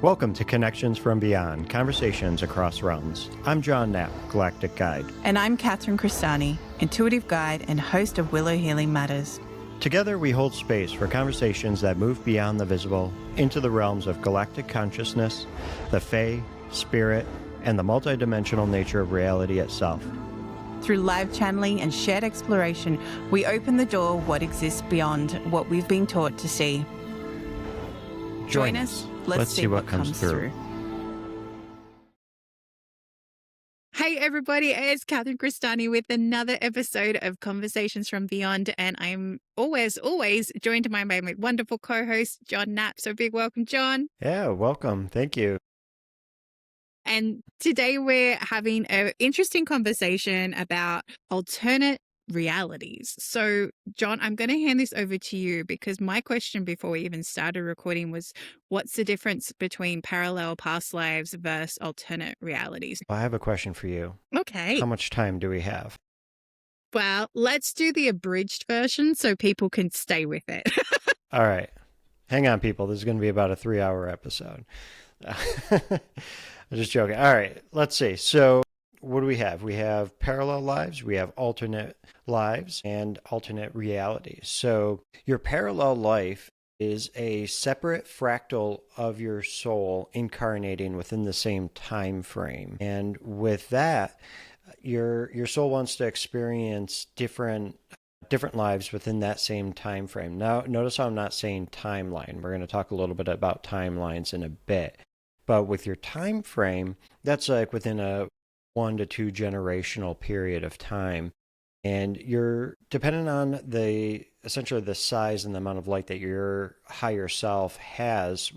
Welcome to Connections from Beyond, Conversations Across Realms. I'm John Nap, Galactic Guide. And I'm Crestani, Intuitive Guide and host of Willow Healing Matters. Together we hold space for conversations that move beyond the visible into the realms of galactic consciousness, the Fae, spirit, and the multidimensional nature of reality itself. Through live channeling and shared exploration, we open the door of what exists beyond what we've been taught to see. Join us. Let's see what comes through. Hey everybody, it's Crestani with another episode of Conversations from Beyond, and I'm always joined by my wonderful co-host, John Nap. So big welcome, John. Yeah, welcome. Thank you. And today we're having an interesting conversation about alternate realities. So, John, I'm going to hand this over to you because my question before we even started recording was, what's the difference between parallel past lives versus alternate realities? Well, I have a question for you. Okay. How much time do we have? Well, let's do the abridged version so people can stay with it. All right. Hang on, people. This is going to be about a 3-hour episode. I'm just joking. All right. Let's see. So what do we have? We have parallel lives, we have alternate lives, and alternate realities. So your parallel life is a separate fractal of your soul incarnating within the same time frame. And with that, your soul wants to experience different lives within that same time frame. Now, notice how I'm not saying timeline. We're going to talk a little bit about timelines in a bit. But with your time frame, that's like within a 1 to 2 generational period of time. And you're dependent on essentially the size and the amount of light that your higher self has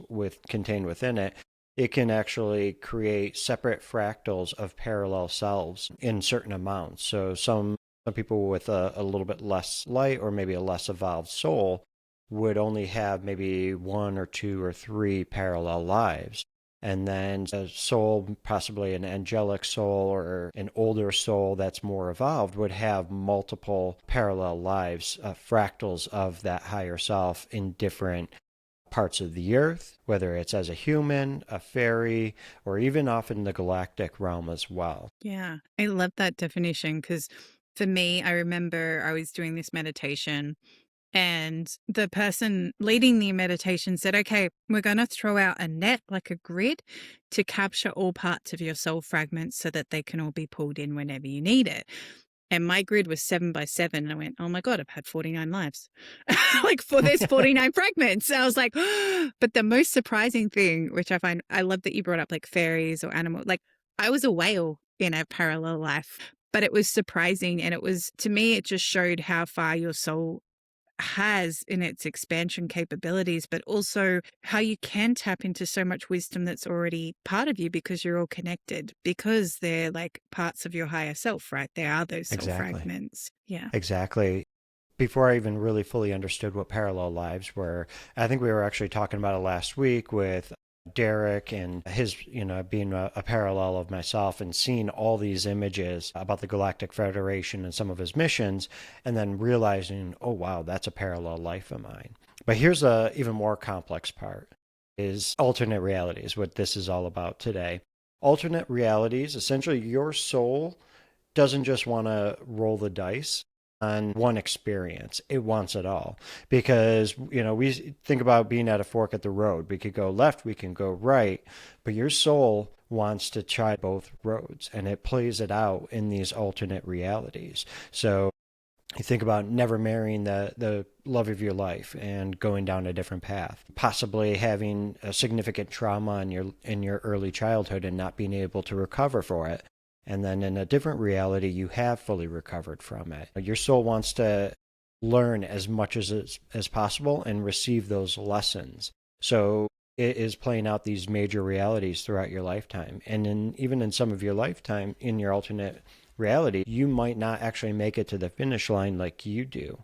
contained within it. It can actually create separate fractals of parallel selves in certain amounts. So some people with a little bit less light or maybe a less evolved soul would only have maybe 1 or 2 or 3 parallel lives. And then a soul, possibly an angelic soul or an older soul that's more evolved, would have multiple parallel lives, fractals of that higher self in different parts of the earth, whether it's as a human, a fairy, or even often the galactic realm as well. Yeah, I love that definition because for me, I remember I was doing this meditation and the person leading the meditation said, okay, we're going to throw out a net, like a grid, to capture all parts of your soul fragments so that they can all be pulled in whenever you need it. And my grid was 7 by 7. And I went, oh my God, I've had 49 lives. There's 49 fragments. And I was like, but the most surprising thing, which I love that you brought up like fairies or animals, like I was a whale in a parallel life, but it was surprising. And to me, it just showed how far your soul has in its expansion capabilities, but also how you can tap into so much wisdom that's already part of you because you're all connected, because they're like parts of your higher self, right? There are those soul fragments. Yeah. Exactly. Before I even really fully understood what parallel lives were, I think we were actually talking about it last week with Derek and his, being a parallel of myself and seeing all these images about the Galactic Federation and some of his missions, and then realizing, oh, wow, that's a parallel life of mine. But here's a even more complex part, is alternate realities, what this is all about today. Alternate realities, essentially your soul doesn't just want to roll the dice on one experience. It wants it all, because we think about being at a fork at the road. We could go left, we can go right, but your soul wants to try both roads, and it plays it out in these alternate realities. So you think about never marrying the love of your life and going down a different path, possibly having a significant trauma in your early childhood and not being able to recover for it. And then in a different reality, you have fully recovered from it. Your soul wants to learn as much as possible and receive those lessons. So it is playing out these major realities throughout your lifetime. And even in some of your lifetime, in your alternate reality, you might not actually make it to the finish line like you do.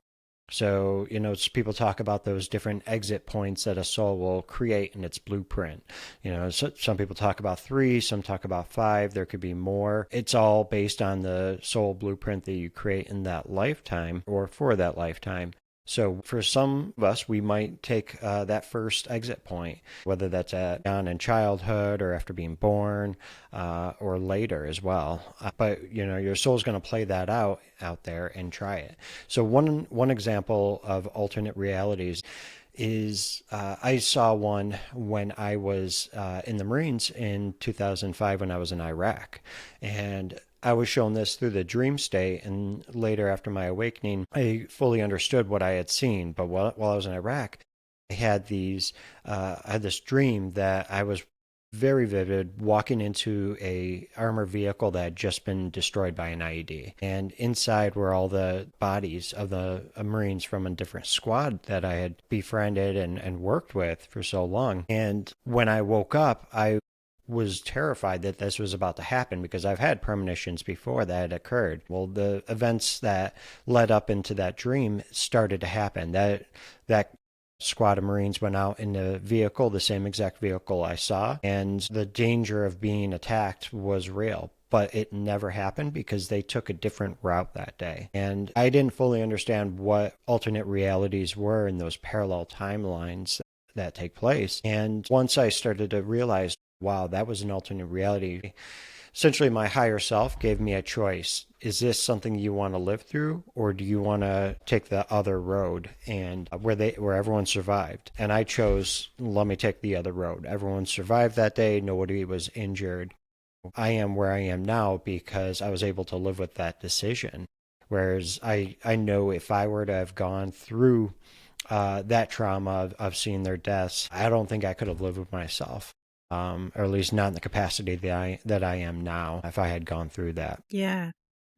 So, people talk about those different exit points that a soul will create in its blueprint. So some people talk about 3, some talk about 5. There could be more. It's all based on the soul blueprint that you create in that lifetime or for that lifetime. So for some of us, we might take that first exit point, whether that's on in childhood or after being born, or later as well. But your soul's going to play that out there and try it. So one example of alternate realities is I saw one when I was in the Marines in 2005 when I was in Iraq. And I was shown this through the dream state, and later after my awakening, I fully understood what I had seen. But while I was in Iraq, I had this dream that I was very vivid walking into a armored vehicle that had just been destroyed by an IED, and inside were all the bodies of the Marines from a different squad that I had befriended and worked with for so long. And when I woke up, I was terrified that this was about to happen because I've had premonitions before that had occurred. Well, the events that led up into that dream started to happen. That squad of Marines went out in the vehicle, the same exact vehicle I saw, and the danger of being attacked was real. But it never happened because they took a different route that day. And I didn't fully understand what alternate realities were in those parallel timelines that take place. And once I started to realize, wow, that was an alternate reality, essentially my higher self gave me a choice. Is this something you want to live through, or do you want to take the other road and where everyone survived? And I chose, let me take the other road. Everyone survived that day. Nobody was injured. I am where I am now because I was able to live with that decision. Whereas I know if I were to have gone through that trauma of seeing their deaths, I don't think I could have lived with myself, or at least not in the capacity that I am now if I had gone through that. Yeah.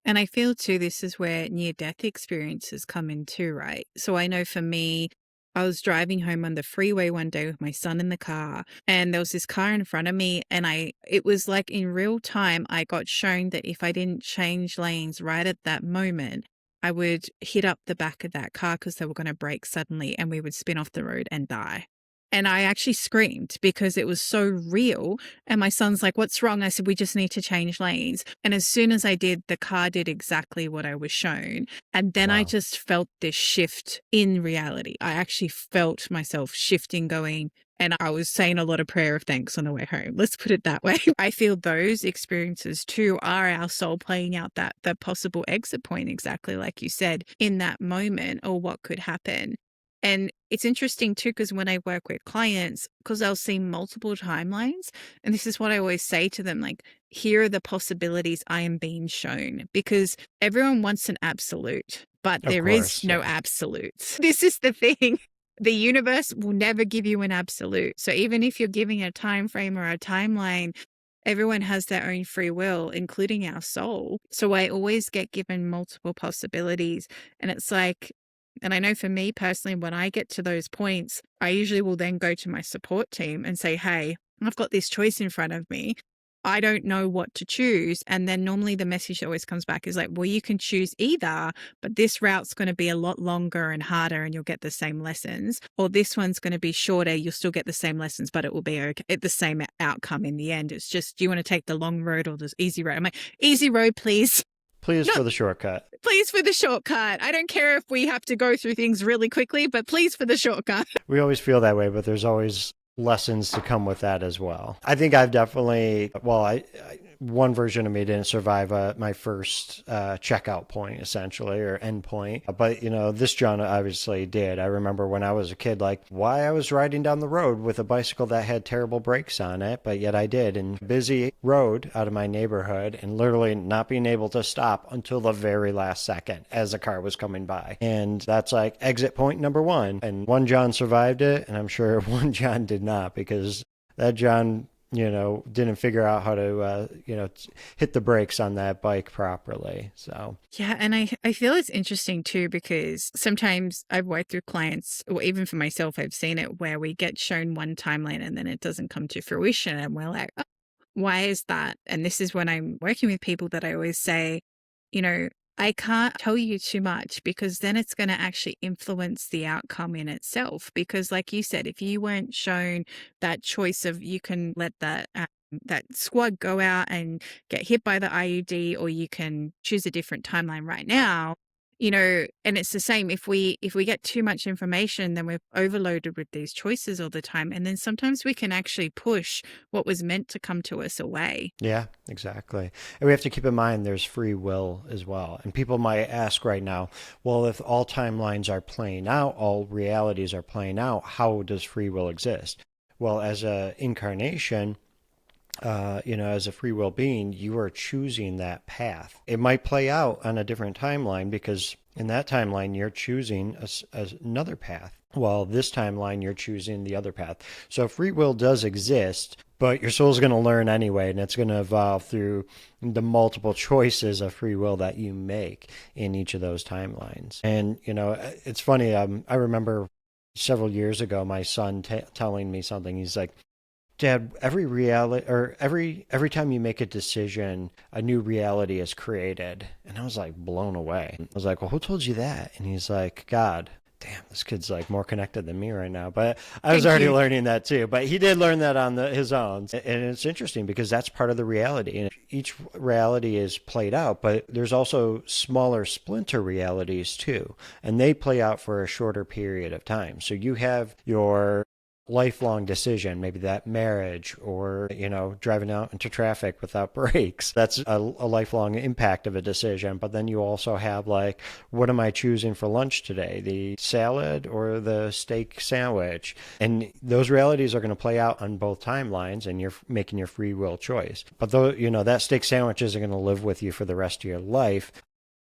And I feel too, this is where near death experiences come in too, right? So I know for me, I was driving home on the freeway one day with my son in the car, and there was this car in front of me, and it was like in real time, I got shown that if I didn't change lanes right at that moment, I would hit up the back of that car because they were going to brake suddenly and we would spin off the road and die. And I actually screamed because it was so real. And my son's like, "What's wrong?" I said, "We just need to change lanes." And as soon as I did, the car did exactly what I was shown. And then I Wow. just felt this shift in reality. I actually felt myself shifting, going, and I was saying a lot of prayer of thanks on the way home. Let's put it that way. I feel those experiences too are our soul playing out that the possible exit point, exactly like you said, in that moment, or what could happen. And it's interesting too, because when I work with clients, because I'll see multiple timelines, and this is what I always say to them, like, here are the possibilities I am being shown, because everyone wants an absolute, but Of there is course, no yeah. absolutes. This is the thing. The universe will never give you an absolute. So even if you're giving a time frame or a timeline, everyone has their own free will, including our soul. So I always get given multiple possibilities. And it's like, and I know for me personally, when I get to those points, I usually will then go to my support team and say, "Hey, I've got this choice in front of me. I don't know what to choose." And then normally the message that always comes back is like, "Well, you can choose either, but this route's going to be a lot longer and harder and you'll get the same lessons. Or this one's going to be shorter. You'll still get the same lessons, but it will be okay, the same outcome in the end. It's just, do you want to take the long road or the easy road?" I'm like, "Easy road, please." Please No, for the shortcut. please for the shortcut. I don't care if we have to go through things really quickly, but please for the shortcut. We always feel that way, but there's always lessons to come with that as well. I think I've definitely, well, one version of me didn't survive my first checkout point, essentially, or end point. But, this John obviously did. I remember when I was a kid, like, why I was riding down the road with a bicycle that had terrible brakes on it, but yet I did. And busy road out of my neighborhood and literally not being able to stop until the very last second as a car was coming by. And that's like exit point number one. And one John survived it, and I'm sure one John did not, because that John didn't figure out how to, hit the brakes on that bike properly. So, Yeah. And I feel it's interesting too, because sometimes I've worked through clients, or even for myself, I've seen it where we get shown one timeline and then it doesn't come to fruition. And we're like, "Oh, why is that?" And this is when I'm working with people that I always say, you know, I can't tell you too much because then it's going to actually influence the outcome in itself. Because, like you said, if you weren't shown that choice of, you can let that squad go out and get hit by the IUD, or you can choose a different timeline right now, And it's the same if we get too much information, then we're overloaded with these choices all the time, and then sometimes we can actually push what was meant to come to us away. Yeah, exactly. And we have to keep in mind there's free will as well. And people might ask right now, well, if all timelines are playing out, all realities are playing out, how does free will exist? Well, as a incarnation, as a free will being, you are choosing that path. It might play out on a different timeline because in that timeline, you're choosing another path. While this timeline, you're choosing the other path. So free will does exist, but your soul's going to learn anyway, and it's going to evolve through the multiple choices of free will that you make in each of those timelines. And, it's funny. I remember several years ago, my son telling me something. He's like, Dad, every reality or every time you make a decision, a new reality is created. And I was like blown away. I was like, well, who told you that? And he's like, God. Damn, this kid's like more connected than me right now. But I was Thank already you. learning that too. But he did learn that on his own. And it's interesting because that's part of the reality. And each reality is played out, but there's also smaller splinter realities too. And they play out for a shorter period of time. So you have your lifelong decision, maybe that marriage or, driving out into traffic without brakes. That's a lifelong impact of a decision. But then you also have like, what am I choosing for lunch today? The salad or the steak sandwich? And those realities are going to play out on both timelines and you're making your free will choice. But though, that steak sandwich isn't going to live with you for the rest of your life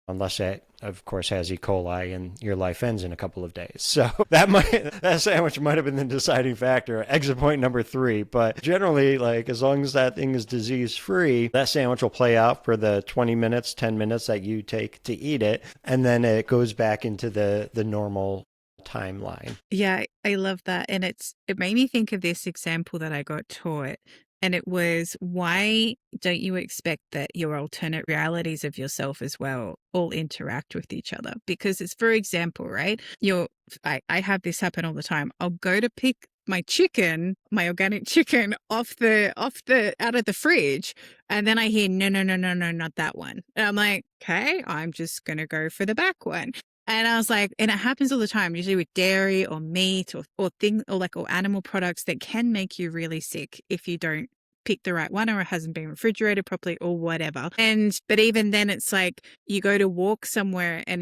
unless it, of course, has E. coli and your life ends in a couple of days. So that sandwich might have been the deciding factor, exit point number 3. But generally, like as long as that thing is disease free, that sandwich will play out for the 20 minutes, 10 minutes that you take to eat it, and then it goes back into the normal timeline. Yeah, I love that. And it made me think of this example that I got taught. And it was, why don't you expect that your alternate realities of yourself as well all interact with each other? Because it's, for example, right? I have this happen all the time. I'll go to pick my chicken, my organic chicken off out of the fridge. And then I hear, no, no, no, no, no, not that one. And I'm like, okay, I'm just going to go for the back one. And I was like, and it happens all the time, usually with dairy or meat or things or animal products that can make you really sick if you don't pick the right one or it hasn't been refrigerated properly or whatever. But even then it's like you go to walk somewhere and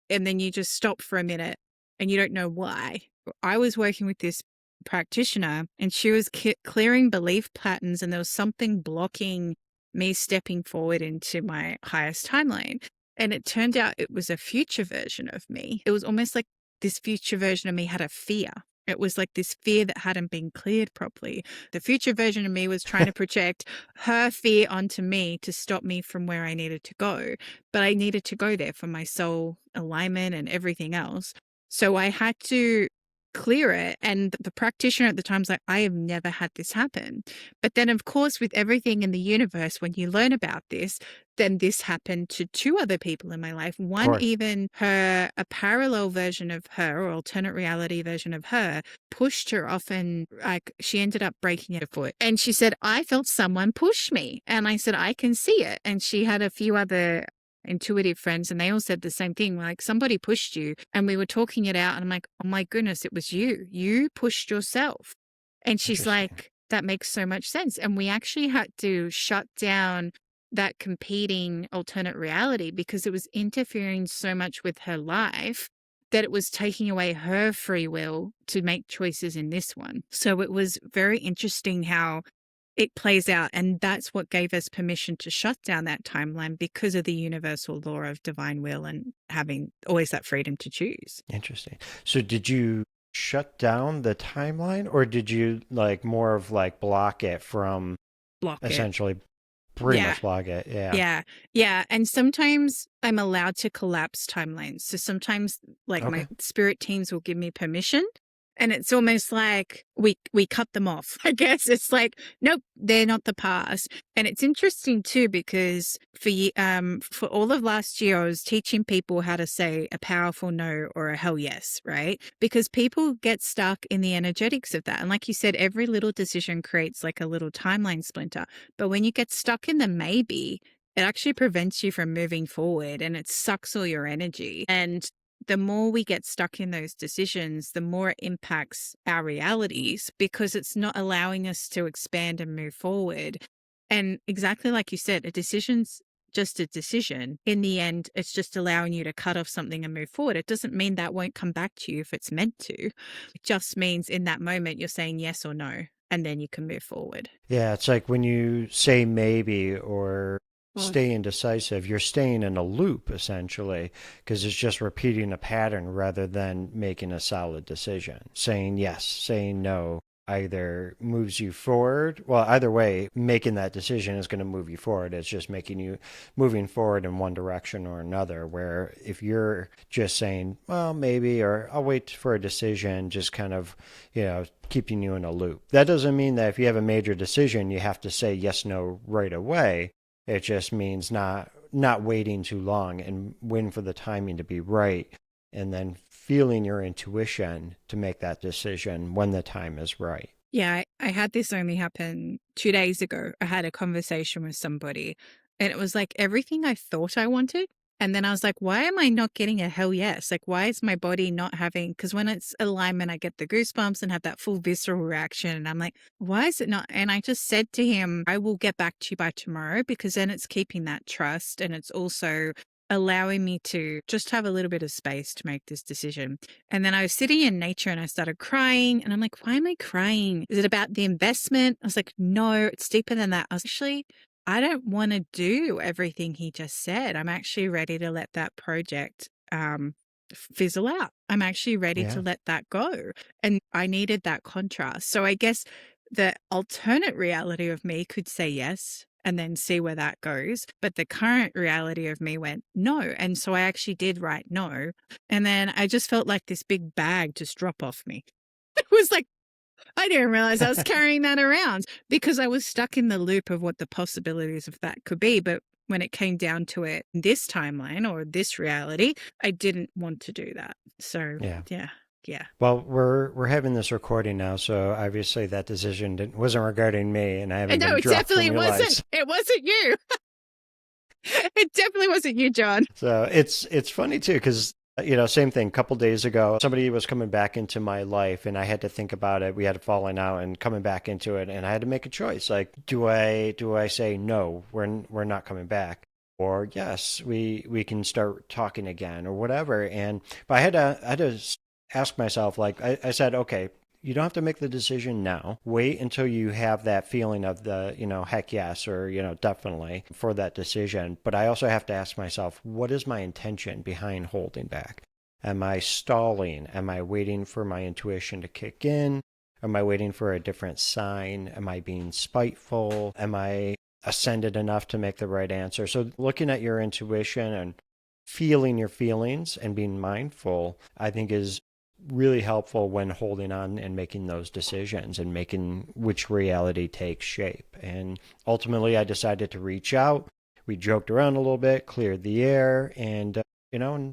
then you just stop for a minute and you don't know why. I was working with this practitioner and she was clearing belief patterns and there was something blocking me stepping forward into my highest timeline. And it turned out it was a future version of me. It was almost like this future version of me had a fear. It was like this fear that hadn't been cleared properly. The future version of me was trying to project her fear onto me to stop me from where I needed to go. But I needed to go there for my soul alignment and everything else. So I had to clear it. And the practitioner at the time was like, I have never had this happen. But then, of course, with everything in the universe, when you learn about this, then this happened to 2 other people in my life. Of One, course. even a parallel version of her or alternate reality version of her pushed her off and like she ended up breaking her foot. And she said, I felt someone push me. And I said, I can see it. And she had a few other intuitive friends and they all said the same thing, like somebody pushed you. And we were talking it out and I'm like, oh my goodness, it was you pushed yourself. And she's Interesting. like, that makes so much sense. And we actually had to shut down that competing alternate reality because it was interfering so much with her life that it was taking away her free will to make choices in this one. So it was very interesting how it plays out. And that's what gave us permission to shut down that timeline because of the universal law of divine will and having always that freedom to choose. Interesting. So did you shut down the timeline or did you like more of like block it from Block it. essentially pretty Yeah. much block it? Yeah. Yeah. Yeah. And sometimes I'm allowed to collapse timelines. So sometimes like my Okay. spirit teams will give me permission. And it's almost like we cut them off. I guess it's like, nope, they're not the past. And it's interesting too because for all of last year, I was teaching people how to say a powerful no or a hell yes, right? Because people get stuck in the energetics of that. And like you said, every little decision creates like a little timeline splinter. But when you get stuck in the maybe, it actually prevents you from moving forward and it sucks all your energy. And the more we get stuck in those decisions, the more it impacts our realities because it's not allowing us to expand and move forward. And exactly like you said, a decision's just a decision. In the end, it's just allowing you to cut off something and move forward. It doesn't mean that won't come back to you if it's meant to. It just means in that moment, you're saying yes or no, and then you can move forward. Yeah, it's like when you say maybe or Well, stay indecisive, you're staying in a loop essentially because it's just repeating a pattern rather than making a solid decision. Saying yes, saying no either moves you forward. Well, either way, making that decision is going to move you forward. It's just making you moving forward in one direction or another. Where if you're just saying, well, maybe, or I'll wait for a decision, just kind of, keeping you in a loop. That doesn't mean that if you have a major decision, you have to say yes, no right away. It just means not waiting too long and waiting for the timing to be right and then feeling your intuition to make that decision when the time is right. yeah, I had this only happen 2 days ago. I had a conversation with somebody and it was like everything I thought I wanted. And then I was like, why am I not getting a hell yes? Like, why is my body not having, because when it's alignment, I get the goosebumps and have that full visceral reaction. And I'm like, why is it not? And I just said to him, I will get back to you by tomorrow because then it's keeping that trust. And it's also allowing me to just have a little bit of space to make this decision. And then I was sitting in nature and I started crying. And I'm like, why am I crying? Is it about the investment? I was like, no, it's deeper than that. I was actually, I don't want to do everything he just said. I'm actually ready to let that project fizzle out. I'm actually ready to Yeah. let that go. And I needed that contrast. So I guess the alternate reality of me could say yes and then see where that goes. But the current reality of me went no. And so I actually did write no. And then I just felt like this big bag just drop off me. It was like, I didn't realize I was carrying that around because I was stuck in the loop of what the possibilities of that could be. But when it came down to it, this timeline or this reality, I didn't want to do that. So, Yeah. yeah. Yeah. Well, we're having this recording now, so obviously that decision wasn't regarding me, and I haven't And no, been it dropped from definitely your wasn't. lives. It wasn't you. It definitely wasn't you, John. So it's funny too, because same thing. A couple days ago, somebody was coming back into my life, and I had to think about it. We had a falling out, and coming back into it, and I had to make a choice. Like, do I say no? We're not coming back, or yes, we can start talking again, or whatever. And but I had to ask myself, like I said, okay. You don't have to make the decision now. Wait until you have that feeling of the, heck yes, or, definitely for that decision. But I also have to ask myself, what is my intention behind holding back? Am I stalling? Am I waiting for my intuition to kick in? Am I waiting for a different sign? Am I being spiteful? Am I ascended enough to make the right answer? So looking at your intuition and feeling your feelings and being mindful, I think is really helpful when holding on and making those decisions and making which reality takes shape. And ultimately, I decided to reach out. We joked around a little bit, cleared the air, and, and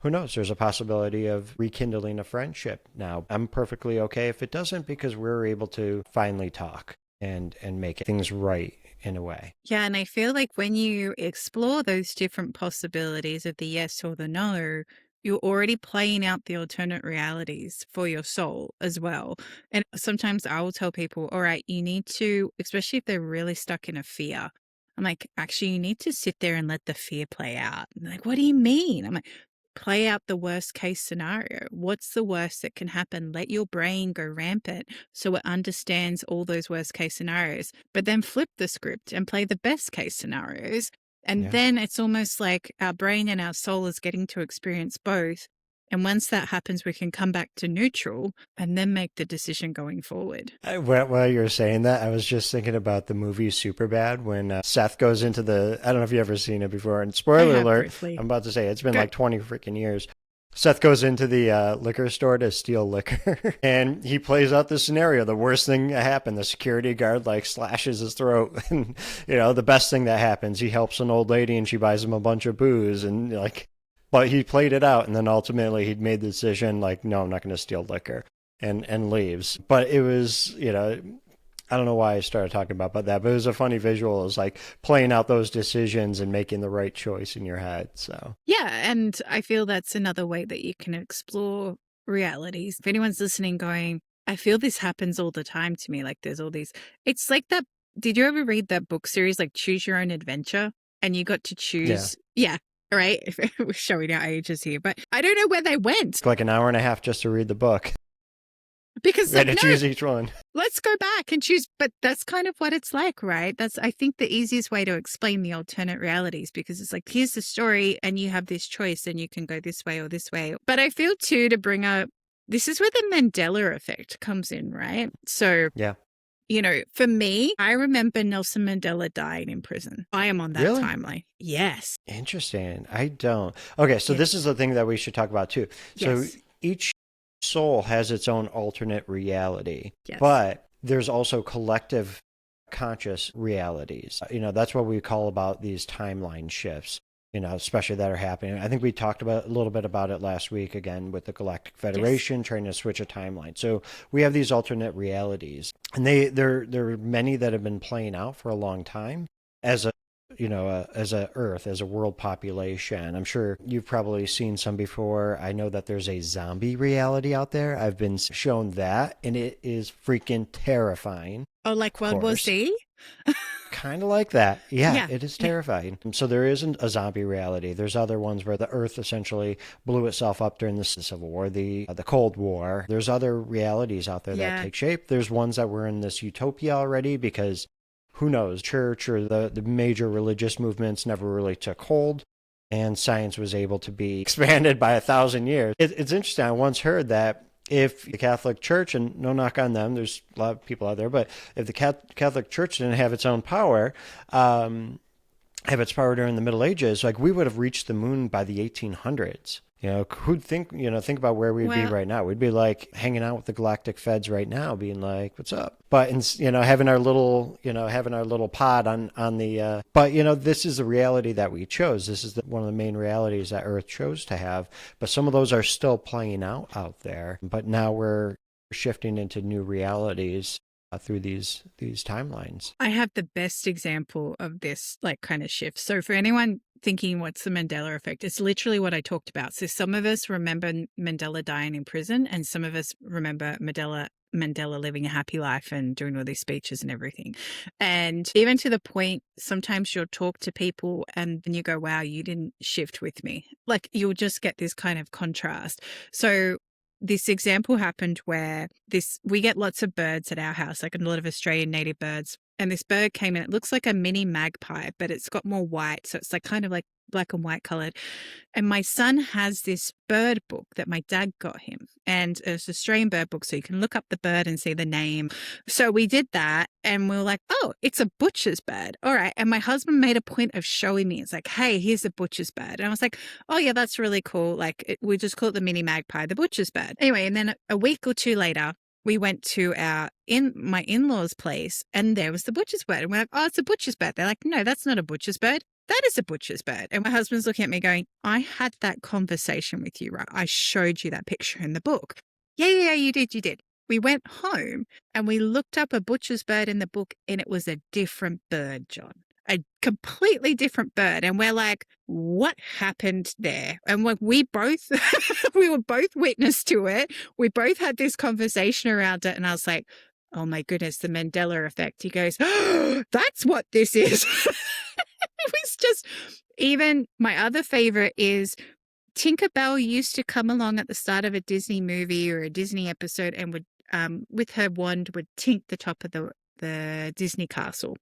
who knows, there's a possibility of rekindling a friendship now. I'm perfectly okay if it doesn't because we're able to finally talk and make things right in a way. Yeah. And I feel like when you explore those different possibilities of the yes or the no, you're already playing out the alternate realities for your soul as well. And sometimes I will tell people, all right, you need to, especially if they're really stuck in a fear. I'm like, actually, you need to sit there and let the fear play out. And they're like, what do you mean? I'm like, play out the worst case scenario. What's the worst that can happen? Let your brain go rampant so it understands all those worst case scenarios, but then flip the script and play the best case scenarios. And Yeah. then it's almost like our brain and our soul is getting to experience both. And once that happens, we can come back to neutral and then make the decision going forward. While you were saying that, I was just thinking about the movie Superbad when Seth goes into I don't know if you've ever seen it before. And I spoiler have alert, briefly. I'm about to say it's been Go. like 20 freaking years. Seth goes into the liquor store to steal liquor and he plays out the scenario. The worst thing that happened, the security guard like slashes his throat. And, the best thing that happens, he helps an old lady and she buys him a bunch of booze and like, but he played it out and then ultimately he'd made the decision like, no, I'm not going to steal liquor and leaves. But it was, I don't know why I started talking about that, but it was a funny visual. It was like playing out those decisions and making the right choice in your head. So Yeah, and I feel that's another way that you can explore realities. If anyone's listening going, I feel this happens all the time to me, like there's all these, it's like that. Did you ever read that book series, like Choose Your Own Adventure? And you got to yeah, choose, yeah, right? We're showing our ages here, but I don't know where they went it's like an hour and a half just to read the book. because, We had like, to no, choose each one. let's go back and choose. But that's kind of what it's like, right? That's, I think, the easiest way to explain the alternate realities, because it's like, here's the story and you have this choice and you can go this way or this way. But I feel too, to bring up, this is where the Mandela effect comes in, right? So, Yeah. for me, I remember Nelson Mandela dying in prison. I am on that Really? timeline. Yes. Interesting. I don't. Okay, so Yeah. this is the thing that we should talk about too. So Yes. each soul has its own alternate reality, Yes. but there's also collective conscious realities. That's what we call about these timeline shifts, especially that are happening. I think we talked about a little bit about it last week again with the Galactic Yes. Federation trying to switch a timeline. So we have these alternate realities, and there are many that have been playing out for a long time as a as a Earth, as a world population. I'm sure you've probably seen some before. I know that there's a zombie reality out there. I've been shown that, and it is freaking terrifying, Oh, like of World War course. Z? Kind of like that. Yeah, Yeah. it is Yeah. terrifying. So there isn't a zombie reality. There's other ones where the Earth essentially blew itself up during the Civil War, the Cold War. There's other realities out there that Yeah. take shape. There's ones that were in this utopia already because who knows, church or the major religious movements never really took hold, and science was able to be expanded by 1,000 years. It's interesting. I once heard that if the Catholic Church, and no knock on them, there's a lot of people out there, but if the Catholic Church didn't have its own power, have its power during the Middle Ages, like we would have reached the moon by the 1800s. Who'd think, think about where we'd be Well, right now. We'd be like hanging out with the galactic feds right now, being like, what's up? But, having our little pod on the, but, this is the reality that we chose. This is one of the main realities that Earth chose to have. But some of those are still playing out there. But now we're shifting into new realities through these timelines. I have the best example of this, like, kind of shift. So for anyone thinking what's the Mandela effect, it's literally what I talked about. So some of us remember Mandela dying in prison, and some of us remember Mandela living a happy life and doing all these speeches and everything. And even to the point, sometimes you'll talk to people and then you go, wow, you didn't shift with me. Like, you'll just get this kind of contrast. So this example happened where we get lots of birds at our house, like a lot of Australian native birds. And this bird came in, it looks like a mini magpie, but it's got more white. So it's like kind of like black and white colored. And my son has this bird book that my dad got him. And it's an Australian bird book, so you can look up the bird and see the name. So we did that and we were like, oh, it's a butcher's bird. All right. And my husband made a point of showing me, it's like, hey, here's a butcher's bird. And I was like, oh, yeah, that's really cool. Like, we just call it the mini magpie, the butcher's bird. Anyway, and then a week or two later, we went to my in-laws' place and there was the butcher's bird. And we're like, oh, it's a butcher's bird. They're like, no, that's not a butcher's bird. That is a butcher's bird. And my husband's looking at me going, I had that conversation with you, right? I showed you that picture in the book. Yeah, you did. We went home and we looked up a butcher's bird in the book and it was a different bird, John. A completely different bird. And we're like, what happened there? And we both, we were both witness to it. We both had this conversation around it. And I was like, oh my goodness, the Mandela effect. He goes, oh, that's what this is. It was just, even my other favorite is Tinkerbell used to come along at the start of a Disney movie or a Disney episode and would, with her wand, would tink the top of the Disney castle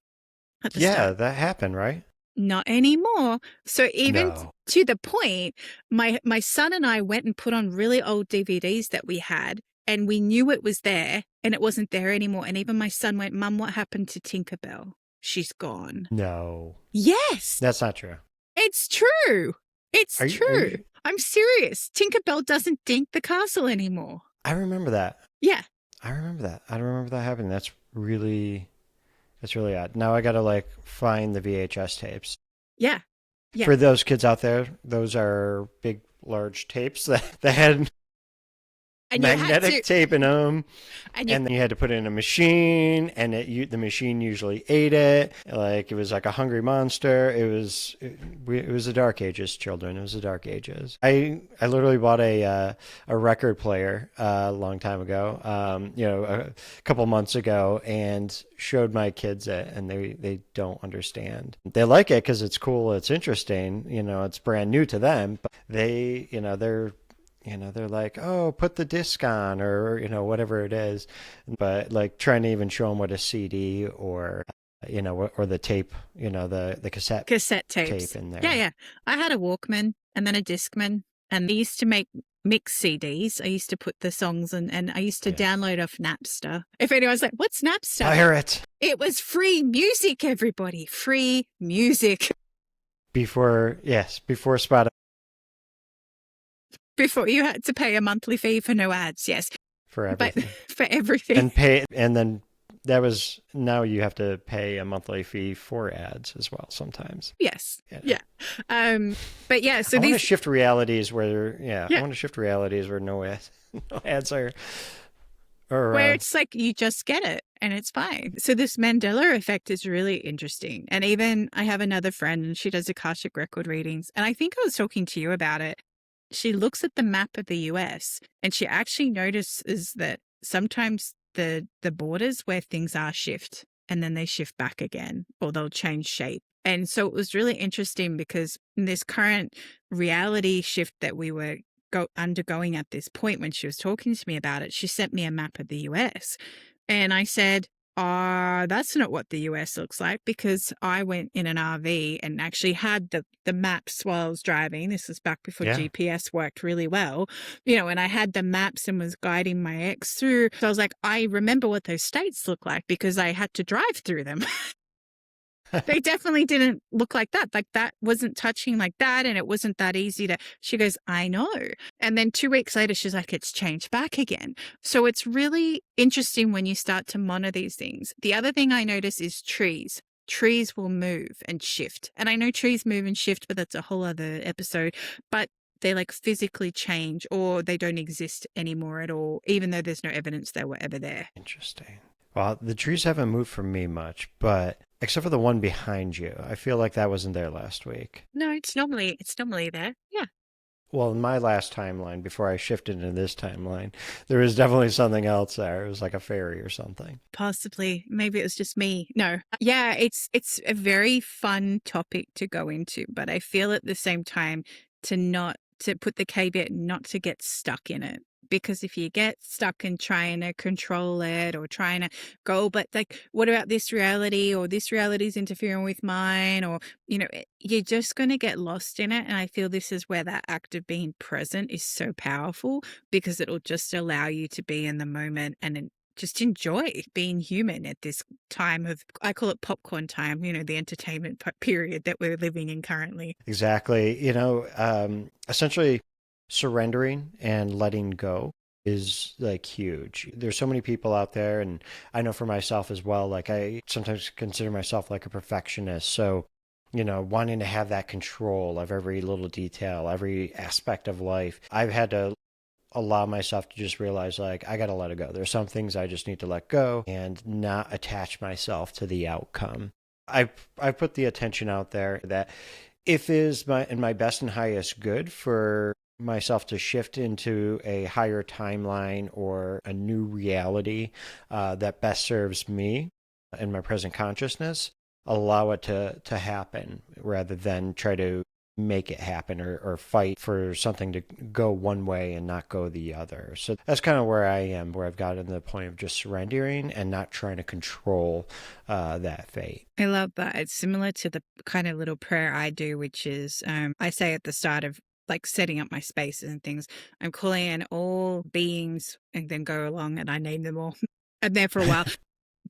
at the Yeah, start. that happened, right? Not anymore. So even No. to the point, my son and I went and put on really old DVDs that we had, and we knew it was there, and it wasn't there anymore. And even my son went, Mum, what happened to Tinkerbell? She's gone. No. Yes, That's not true. it's true. It's Are true. you I'm serious. Tinkerbell doesn't dink the castle anymore. I remember that. Yeah. I remember that. I remember that happening. That's really odd. Now I gotta like find the VHS tapes. Yeah. Yeah. For those kids out there, those are big, large tapes that had And you had magnetic to, tape in them, and you and then you had to put it in a machine, and the machine usually ate it. Like it was like a hungry monster. It was the dark ages, children. It was the dark ages. I literally bought a record player a long time ago, a couple months ago, and showed my kids it, and they don't understand. They like it because it's cool, it's interesting, it's brand new to them, but they're like, oh, put the disc on, or whatever it is, but like trying to even show them what a CD or the tape, the cassette cassette tape tapes. in Yeah, there. yeah. I had a Walkman and then a Discman, and I used to make mix CDs. I used to put the songs and I used to Yeah, download off Napster. If anyone's like, what's Napster? pirate. It was free music, everybody. Free music. Before Spotify. Before you had to pay a monthly fee for no ads, yes. For But everything. for everything. And then that was now you have to pay a monthly fee for ads as well sometimes. Yes. Yeah. Yeah. But yeah, so I want to these shift realities where I yeah, want to shift realities where no ads, no ads are where around. it's like you just get it and it's fine. So this Mandela effect is really interesting. And even I have another friend and she does Akashic record readings. And I think I was talking to you about it. She looks at the map of the US and she actually notices that sometimes the borders where things are shift and then they shift back again or they'll change shape. And so it was really interesting because in this current reality shift that we were undergoing at this point when she was talking to me about it, she sent me a map of the US. And I said, that's not what the US looks like because I went in an RV and actually had the maps while I was driving. This was back before Yeah. GPS worked really well, and I had the maps and was guiding my ex through. So I was like, I remember what those states look like because I had to drive through them. They definitely didn't look like that. Like that wasn't touching like that. And it wasn't that easy to, she goes, I know. And then 2 weeks later, she's like, it's changed back again. So it's really interesting when you start to monitor these things. The other thing I notice is trees. Trees will move and shift. And I know trees move and shift, but that's a whole other episode. But they like physically change or they don't exist anymore at all, even though there's no evidence they were ever there. Interesting. Well, the trees haven't moved for me much, but except for the one behind you, I feel like that wasn't there last week. No, it's normally there. Yeah. Well, in my last timeline, before I shifted into this timeline, there was definitely something else there. It was like a fairy or something. Possibly. Maybe it was just me. No. Yeah, it's a very fun topic to go into, but I feel at the same time to put the caveat not to get stuck in it. Because if you get stuck in trying to control it or trying to go, but like, what about this reality or this reality is interfering with mine or, you're just going to get lost in it. And I feel this is where that act of being present is so powerful because it'll just allow you to be in the moment and just enjoy being human at this time of, I call it popcorn time, the entertainment period that we're living in currently. Exactly. Essentially surrendering and letting go is like huge. There's so many people out there, and I know for myself as well, like I sometimes consider myself like a perfectionist. So, wanting to have that control of every little detail, every aspect of life, I've had to allow myself to just realize like I got to let it go. There's some things I just need to let go and not attach myself to the outcome. I put the attention out there that if it is in my best and highest good for myself to shift into a higher timeline or a new reality that best serves me and my present consciousness, allow it to happen rather than try to make it happen or fight for something to go one way and not go the other. So that's kind of where I am, where I've gotten to the point of just surrendering and not trying to control that fate. I love that. It's similar to the kind of little prayer I do, which is I say at the start of like setting up my spaces and things, I'm calling in all beings and then go along and I name them all. I'm there for a while,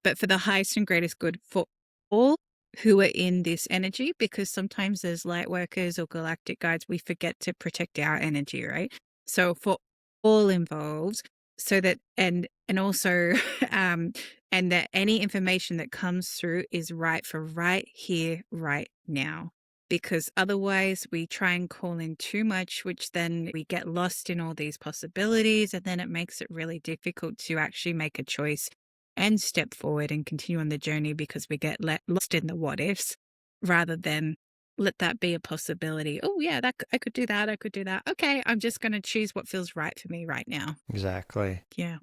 but for the highest and greatest good for all who are in this energy, because sometimes as light workers or galactic guides, we forget to protect our energy, right? So for all involved, so that and also and that any information that comes through is right for right here, right now. because otherwise we try and call in too much, which then we get lost in all these possibilities. And then it makes it really difficult to actually make a choice and step forward and continue on the journey, because we get lost in the what ifs rather than let that be a possibility. Oh yeah, I could do that. I could do that. Okay, I'm just going to choose what feels right for me right now. Exactly. Yeah.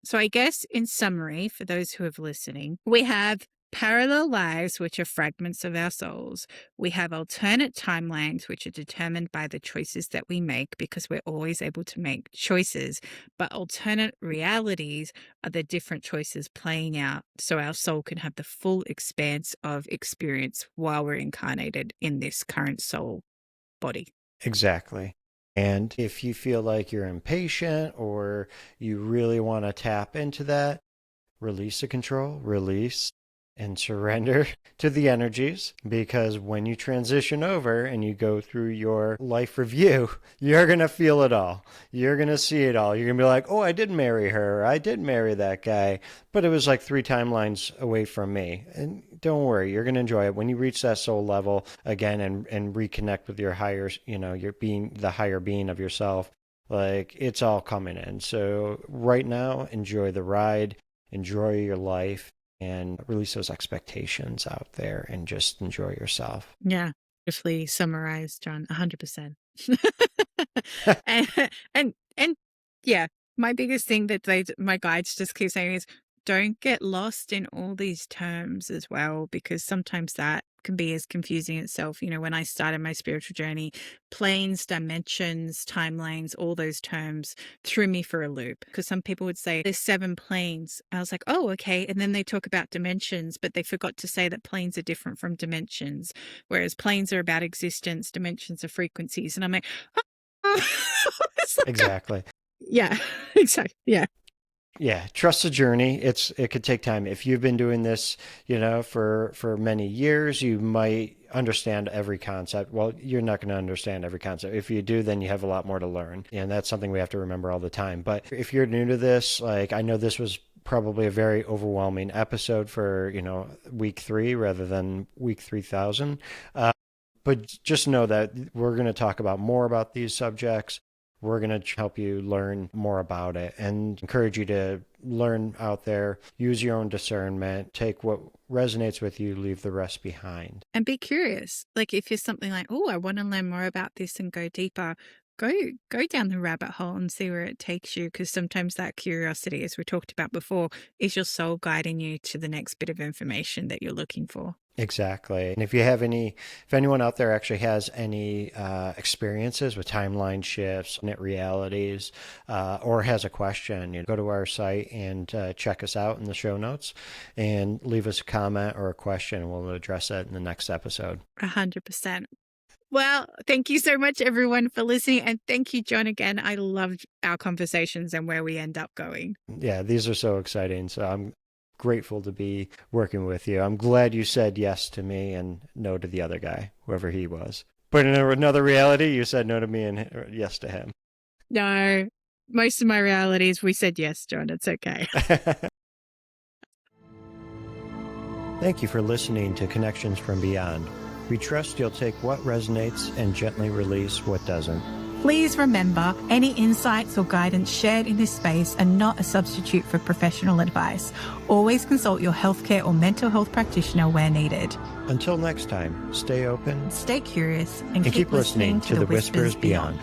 So I guess in summary, for those who are listening, we have parallel lives, which are fragments of our souls. We have alternate timelines, which are determined by the choices that we make, because we're always able to make choices. But alternate realities are the different choices playing out, so our soul can have the full expanse of experience while we're incarnated in this current soul body. Exactly. And if you feel like you're impatient or you really want to tap into that, release the control, release and surrender to the energies, because when you transition over and you go through your life review, you're going to feel it all. You're going to see it all. You're going to be like, oh, I did marry her. I did marry that guy, but it was like 3 timelines away from me. And don't worry, you're going to enjoy it when you reach that soul level again and reconnect with your higher, your being, the higher being of yourself. Like, it's all coming in. So right now, enjoy the ride, enjoy your life, and release those expectations out there and just enjoy yourself. Yeah, beautifully summarized, John. 100%. and, and yeah, my biggest thing that my guides just keep saying is, don't get lost in all these terms as well, because sometimes that can be as confusing itself. When I started my spiritual journey, planes, dimensions, timelines, all those terms threw me for a loop, because some people would say there's 7 planes. I was like, oh, okay. And then they talk about dimensions, but they forgot to say that planes are different from dimensions, whereas planes are about existence, dimensions are frequencies. And I'm like, oh. Exactly. Yeah, exactly. Yeah. Yeah, trust the journey. It could take time. If you've been doing this, for many years, you might understand every concept. Well, you're not going to understand every concept. If you do, then you have a lot more to learn. And that's something we have to remember all the time. But if you're new to this, like, I know this was probably a very overwhelming episode for, week 3 rather than week 3000. But just know that we're going to talk about more about these subjects. We're going to help you learn more about it and encourage you to learn out there, use your own discernment, take what resonates with you, leave the rest behind. And be curious. Like, if you're something like, oh, I want to learn more about this and go deeper, go down the rabbit hole and see where it takes you, because sometimes that curiosity, as we talked about before, is your soul guiding you to the next bit of information that you're looking for. Exactly. And if anyone out there actually has any experiences with timeline shifts, net realities, or has a question, go to our site and check us out in the show notes and leave us a comment or a question. We'll address that in the next episode. 100%. Well, thank you so much, everyone, for listening. And thank you, John, again. I loved our conversations and where we end up going. Yeah, these are so exciting. So I'm grateful to be working with you. I'm glad you said yes to me and no to the other guy, whoever he was. But in another reality, you said no to me and yes to him. No, most of my realities, we said yes, John. It's okay. Thank you for listening to Connections from Beyond. We trust you'll take what resonates and gently release what doesn't. Please remember, any insights or guidance shared in this space are not a substitute for professional advice. Always consult your healthcare or mental health practitioner where needed. Until next time, stay open, Stay curious, and keep listening to the Whispers Beyond.